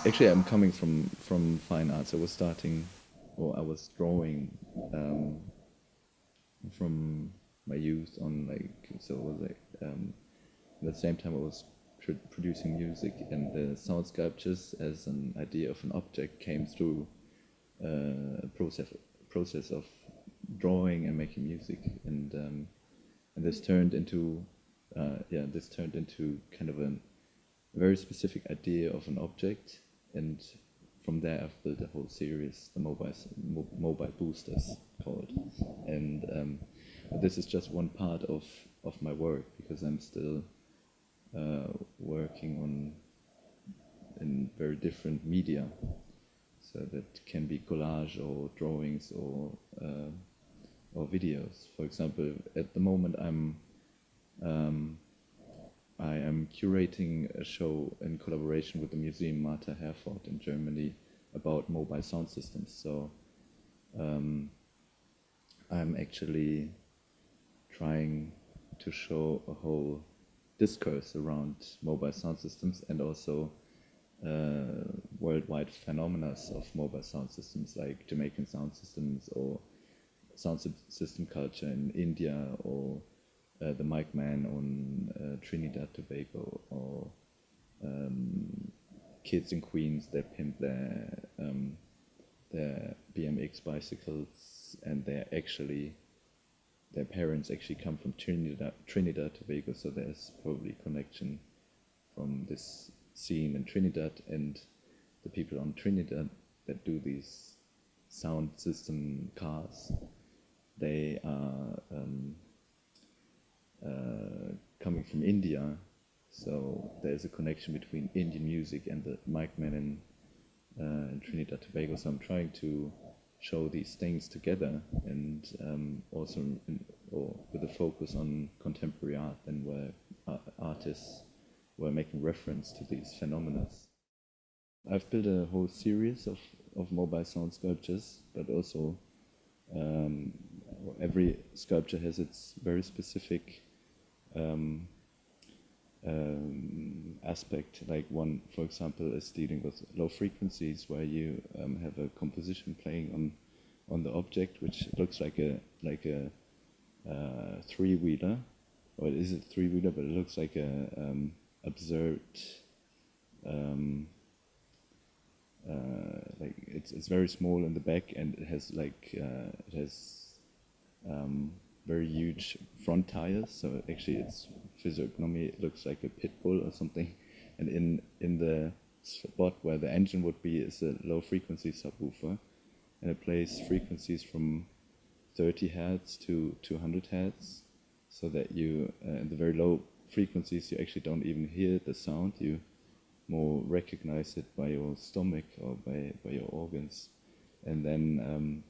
Actually, I'm coming from fine arts. I was starting, or I was drawing from my youth on, like, so it was like at the same time I was producing music, and the sound sculptures as an idea of an object came through a process of drawing and making music, and this turned into this turned into kind of a very specific idea of an object, and from there I've built a whole series, the mobile boosters called, and but this is just one part of my work, because I'm still working on in very different media, so that can be collage or drawings or videos. For example, at the moment I am curating a show in collaboration with the museum MoTA Herford in Germany about mobile sound systems. So I'm actually trying to show a whole discourse around mobile sound systems, and also worldwide phenomena of mobile sound systems, like Jamaican sound systems, or sound system culture in India, or the mic man on Trinidad Tobago, or kids in Queens that pimp their BMX bicycles, and their parents actually come from Trinidad Tobago, so there's probably a connection from this scene in Trinidad, and the people on Trinidad that do these sound system cars, they are coming from India, so there's a connection between Indian music and the mic man in Trinidad Tobago. So I'm trying to show these things together, and also or with a focus on contemporary art, and where artists were making reference to these phenomena. I've built a whole series of mobile sound sculptures, but also every sculpture has its very specific aspect. Like one, for example, is dealing with low frequencies, where you have a composition playing on the object, which looks like a three-wheeler, or it is a three-wheeler, but it looks like a absurd, like it's very small in the back, and it has very huge front tires. So actually, its physiognomy looks like a pit bull or something. And in the spot where the engine would be is a low frequency subwoofer, and it plays frequencies from 30 hertz to 200 hertz, so that you in the very low frequencies you actually don't even hear the sound. You more recognize it by your stomach or by your organs, and then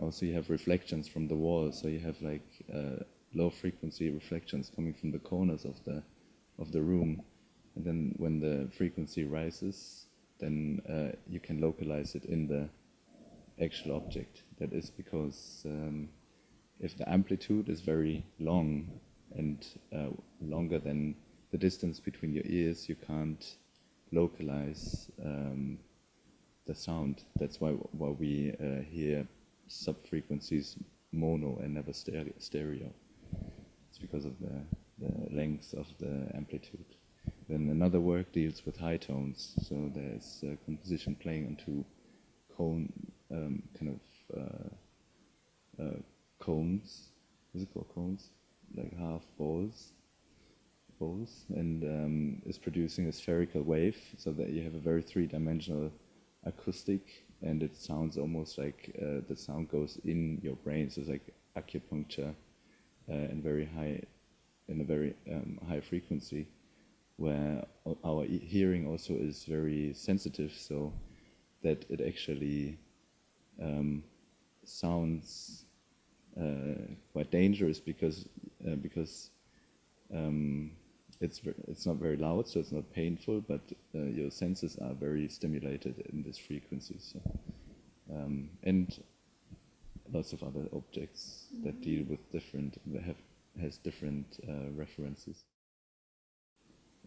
also you have reflections from the wall. So you have like low frequency reflections coming from the corners of the room, and then when the frequency rises, then you can localize it in the actual object. That is because if the amplitude is very long, and longer than the distance between your ears, you can't localize the sound. That's why we hear sub-frequencies mono and never stereo. It's because of the length of the amplitude. Then another work deals with high tones. So there's a composition playing onto cones. Is it called cones? Like half balls, and is producing a spherical wave, so that you have a very three-dimensional acoustic, and it sounds almost like the sound goes in your brain. So it's like acupuncture in a very high frequency, where our hearing also is very sensitive, so that it actually sounds quite dangerous, because it's not very loud, so it's not painful, but your senses are very stimulated in this frequency. So, and lots of other objects that deal with has different references.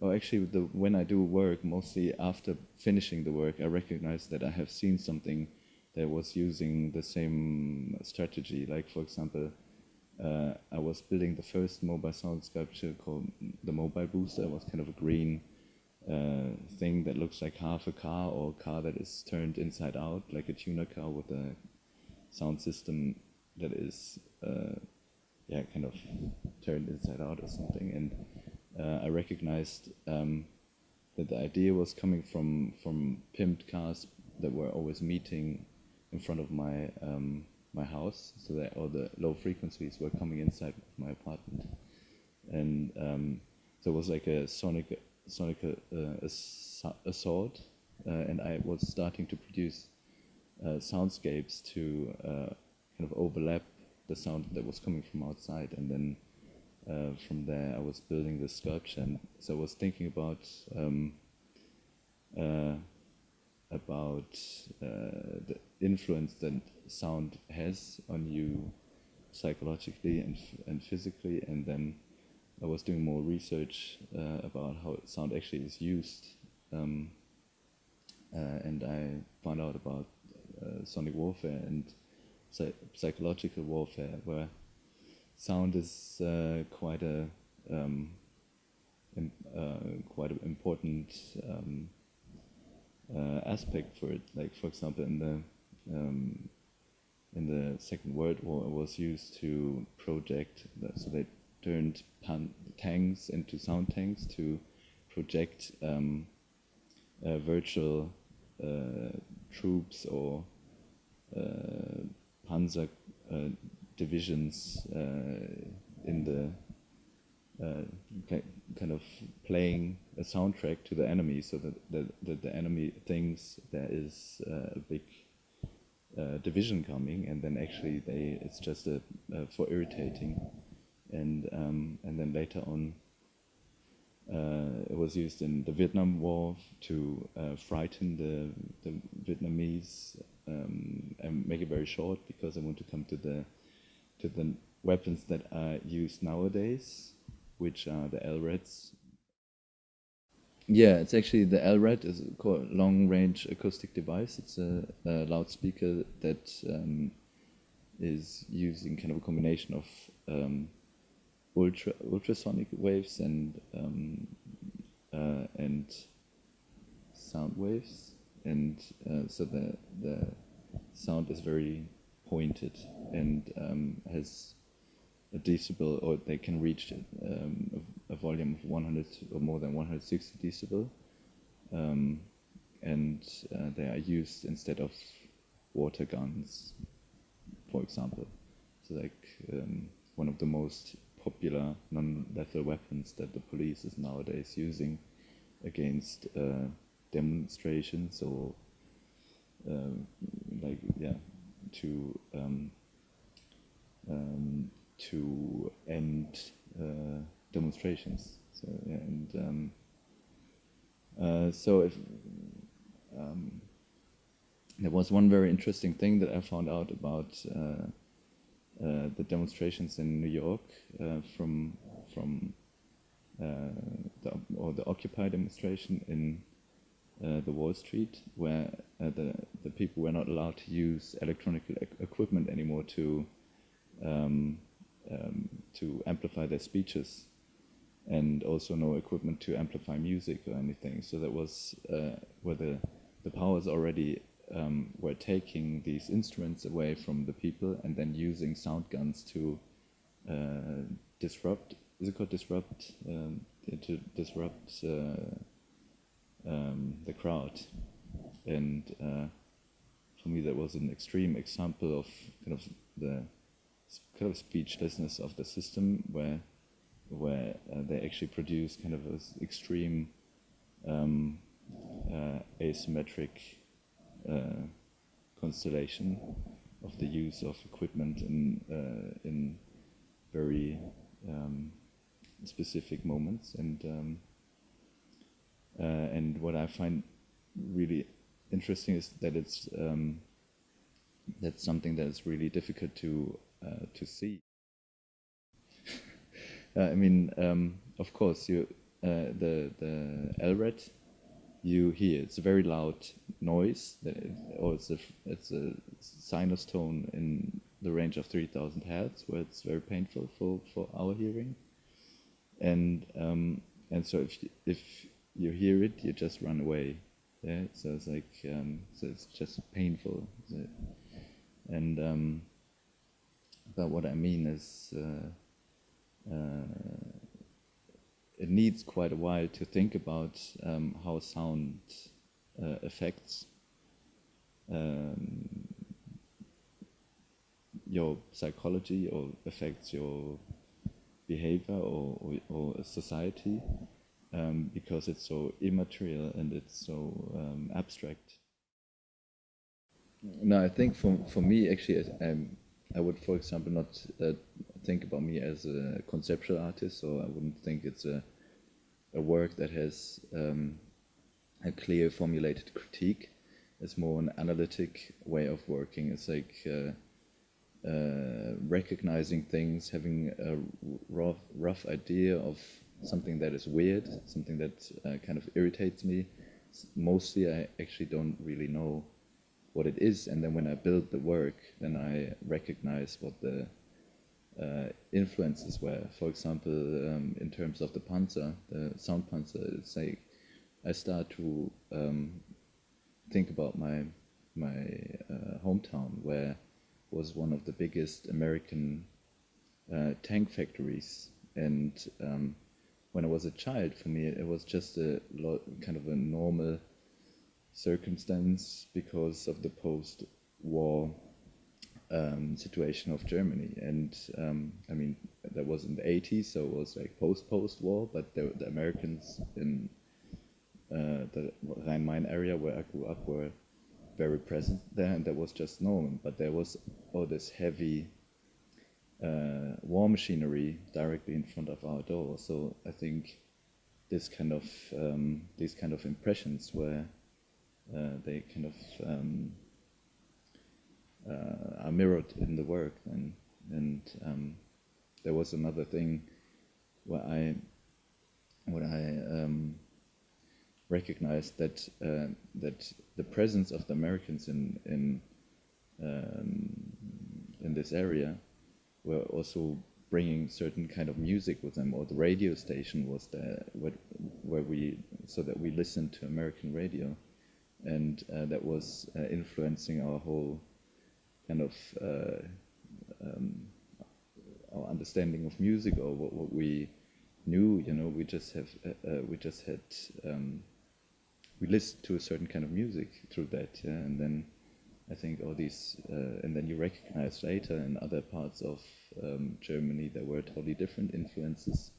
or actually, when I do work, mostly after finishing the work, I recognize that I have seen something that was using the same strategy. Like, for example, I was building the first mobile sound sculpture called the Mobile Booster. It was kind of a green thing that looks like half a car, or a car that is turned inside out, like a tuner car with a sound system that is kind of turned inside out or something. And I recognized that the idea was coming from pimped cars that were always meeting in front of my house, so that all the low frequencies were coming inside my apartment. And so it was like a sonic assault, and I was starting to produce soundscapes to kind of overlap the sound that was coming from outside, and then from there I was building the sculpture. And so I was thinking about the influence that sound has on you psychologically and physically, and then I was doing more research about how sound actually is used, and I found out about sonic warfare and psychological warfare, where sound is quite an important aspect for it. Like, for example, in the Second World War, it was used to project. So they turned tanks into sound tanks to project virtual troops or Panzer divisions in the kind of playing a soundtrack to the enemy, so that the enemy thinks there is a big division coming, and then actually it's just for irritating, and then later on it was used in the Vietnam War to frighten the Vietnamese, and make it very short because I want to come to the weapons that are used nowadays, which are the LRADs. Yeah, it's actually the LRAD is called long range acoustic device. It's a loudspeaker that is using kind of a combination of ultrasonic waves and sound waves, and so the sound is very pointed and has a decibel, or they can reach a volume of 100 or more than 160 decibel, and they are used instead of water guns, for example. So like one of the most popular non-lethal weapons that the police is nowadays using against demonstrations, or to end demonstrations. So yeah, and so if there was one very interesting thing that I found out about the demonstrations in New York from the Occupy demonstration in the Wall Street, where the people were not allowed to use electronic equipment anymore to amplify their speeches, and also no equipment to amplify music or anything. So that was where the powers already were taking these instruments away from the people and then using sound guns to disrupt. Is it called disrupt? To disrupt the crowd. And for me, that was an extreme example of kind of the kind of speechlessness of the system, where they actually produce kind of an extreme asymmetric constellation of the use of equipment in very specific moments. And what I find really interesting is that that's something that is really difficult to see. I mean, of course, the LRED, you hear it's a very loud noise, or it's a sinus tone in the range of 3,000 hertz, where it's very painful for our hearing. And so if you hear it, you just run away. Yeah, so it's like so it's just painful. And but what I mean is, it needs quite a while to think about how sound affects your psychology, or affects your behavior, or society, because it's so immaterial and it's so abstract. No, I think for me, actually, I would, for example, not think about me as a conceptual artist, so I wouldn't think it's a work that has a clear formulated critique. It's more an analytic way of working. It's like recognizing things, having a rough idea of something that is weird, something that kind of irritates me. Mostly I actually don't really know what it is, and then when I build the work, then I recognize what the influences were. For example, in terms of the Panzer, the sound Panzer, it's like I start to think about my hometown, where was one of the biggest American tank factories, and when I was a child, for me it was just kind of a normal circumstance because of the post-war situation of Germany. And I mean, that was in the 80s, so it was like post-war, but the Americans in the Rhine-Main area where I grew up were very present there, and that was just normal. But there was all this heavy war machinery directly in front of our door. So I think these kind of impressions were they kind of are mirrored in the work, and there was another thing where I recognized that the presence of the Americans in this area were also bringing certain kind of music with them, or the radio station was there where we listened to American radio. And that was influencing our whole kind of our understanding of music, or what we knew. You know, we listened to a certain kind of music through that, yeah? And then I think all these, and then you recognize later in other parts of Germany there were totally different influences.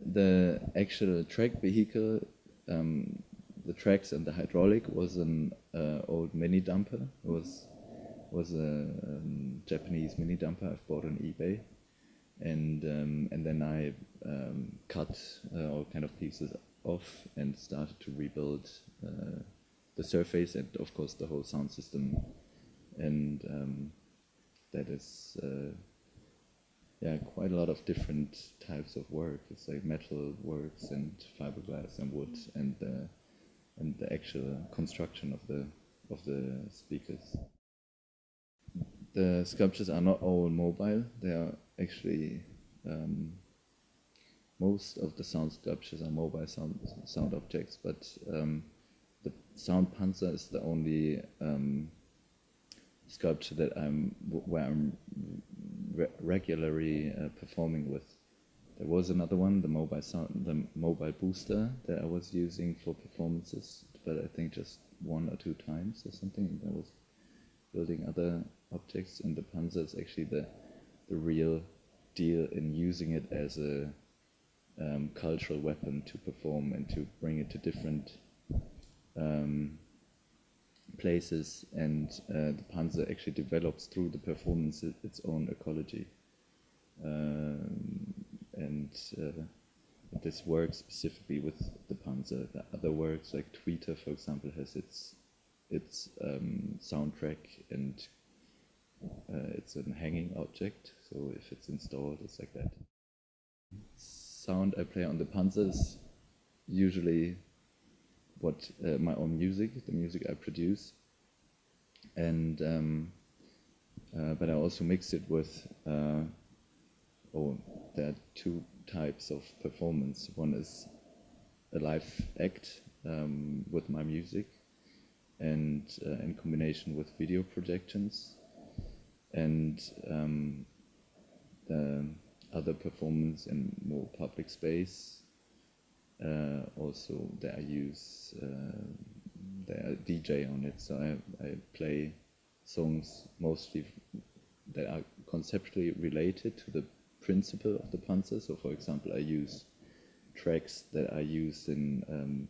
The actual track vehicle, the tracks and the hydraulic, was an old mini dumper. It was a Japanese mini dumper I've bought on eBay, and then I cut all kind of pieces off and started to rebuild the surface and of course the whole sound system, and that is quite a lot of different types of work. It's like metal works and fiberglass and wood, and the actual construction of the speakers. The sculptures are not all mobile. They are actually most of the sound sculptures are mobile sound objects, but the sound Panzer is the only sculpture that I'm regularly performing with. There was another one, the mobile booster, that I was using for performances, but I think just 1 or 2 times or something. I was building other objects, and the Panzer is actually the real deal in using it as a cultural weapon to perform and to bring it to different places, and the Panzer actually develops through the performance its own ecology. And this works specifically with the Panzer. The other works, like Tweeter, for example, has its soundtrack, and it's a hanging object, so if it's installed, it's like that. sound I play on the Panzer is usually what my own music, the music I produce, and but I also mix it with. There are two types of performance. One is a live act with my music, and in combination with video projections, and the other performance in more public space. Also, that I use the DJ on it, so I play songs mostly that are conceptually related to the principle of the Panzer. So, for example, I use tracks that I use in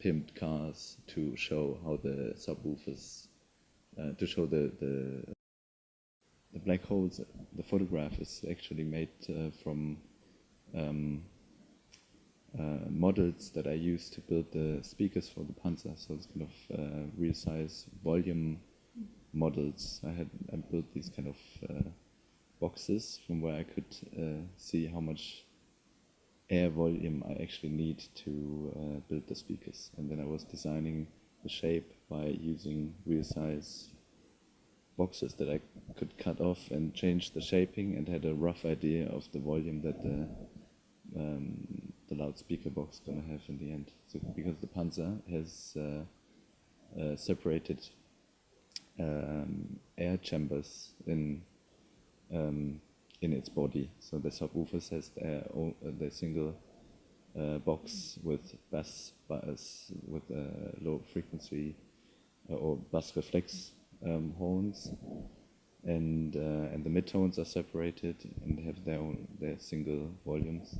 pimped cars to show how the subwoofers, to show the black holes. The photograph is actually made from models that I use to build the speakers for the Panzer. So it's kind of real size volume models. I built these kind of boxes from where I could see how much air volume I actually need to build the speakers. And then I was designing the shape by using real size boxes that I could cut off and change the shaping, and had a rough idea of the volume that the loudspeaker box is going to have in the end. So because the Panzer has separated air chambers in its body, so the subwoofers has the single box with bass with low frequency or bass reflex horns, and the midtones are separated and have their single volumes.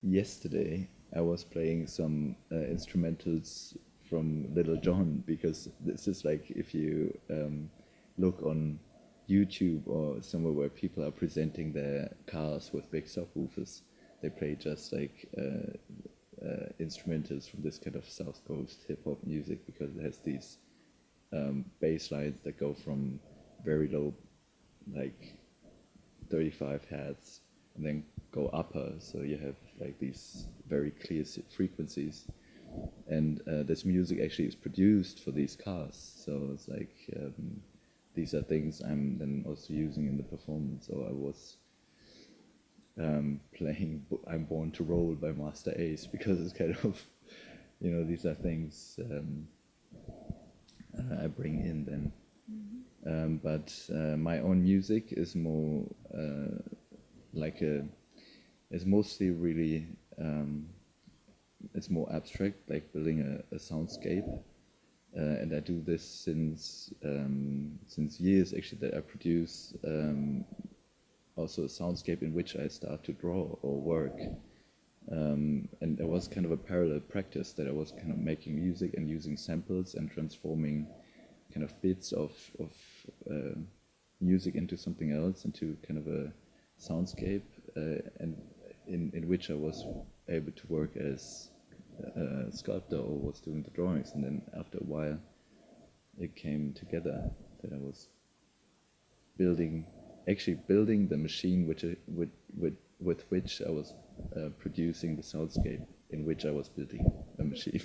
Yesterday I was playing some instrumentals from Little John, because this is like, if you look on YouTube or somewhere where people are presenting their cars with big subwoofers, they play just like instrumentals from this kind of South Coast hip hop music, because it has these bass lines that go from very low, like 35 hertz, and then go upper, so you have like these very clear frequencies. And this music actually is produced for these cars, so it's like these are things I'm then also using in the performance. So I was playing I'm Born to Roll by Master Ace, because it's kind of, these are things I bring in then. But my own music is more it's mostly really, it's more abstract, like building a soundscape. And I do this since years actually, that I produce also a soundscape in which I start to draw or work. And it was kind of a parallel practice, that I was kind of making music and using samples and transforming kind of bits of music into something else, into kind of a soundscape, and in which I was able to work as a sculptor or was doing the drawings. And then after a while it came together that I was building the machine with which I was producing the soundscape, in which I was building a machine.